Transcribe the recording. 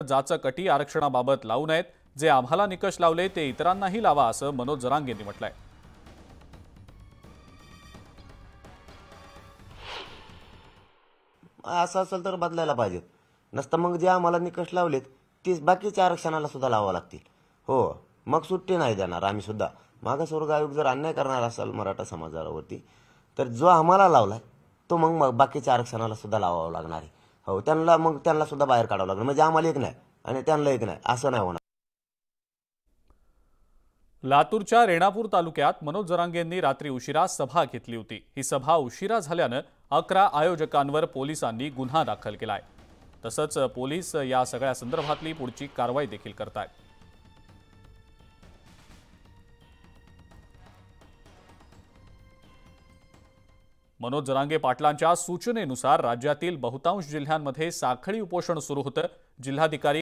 जाचक अटी आरक्षणाबाबत लावू नयेत। जे आम्हाला निकष लावले ते इतरांनाही लावा असं मनोज जरांगे यांनी म्हटलंय। असं असेल तर बदलायला पाहिजेत, नसतं मग जे आम्हाला निकष लावलेत तेच बाकीच्या आरक्षणाला सुद्धा लावावं लागतील। हो, मग सुट्टी नाही देणार आम्ही सुद्धा। मागासवर्ग आयोग जर अन्याय करणार असेल मराठा समाजावरती, तर जो आम्हाला लावलाय तो मग बाकीच्या आरक्षणाला सुद्धा लावावा लागणार आहे। हो, त्यांना सुद्धा बाहेर काढावं लागणार, म्हणजे आम्हाला एक नाही आणि त्यांना एक नाही असं नाही होणार। लातूरच्या रेणापूर तालुक्यात मनोज जरांगे यांनी रात्री उशिरा सभा घेतली होती। ही सभा उशिरा झाल्यानं 11 आयोजकांवर पोलिसांनी गुन्हा दाखल केलाय। तसंच पोलीस या सगळ्या संदर्भातली पुढची कारवाई देखील करतायत। मनोज जरांगे पाटलांच्या सूचनेनुसार राज्यातील बहुतांश जिल्ह्यांमध्ये साखळी उपोषण सुरू होतं। जिल्हाधिकारी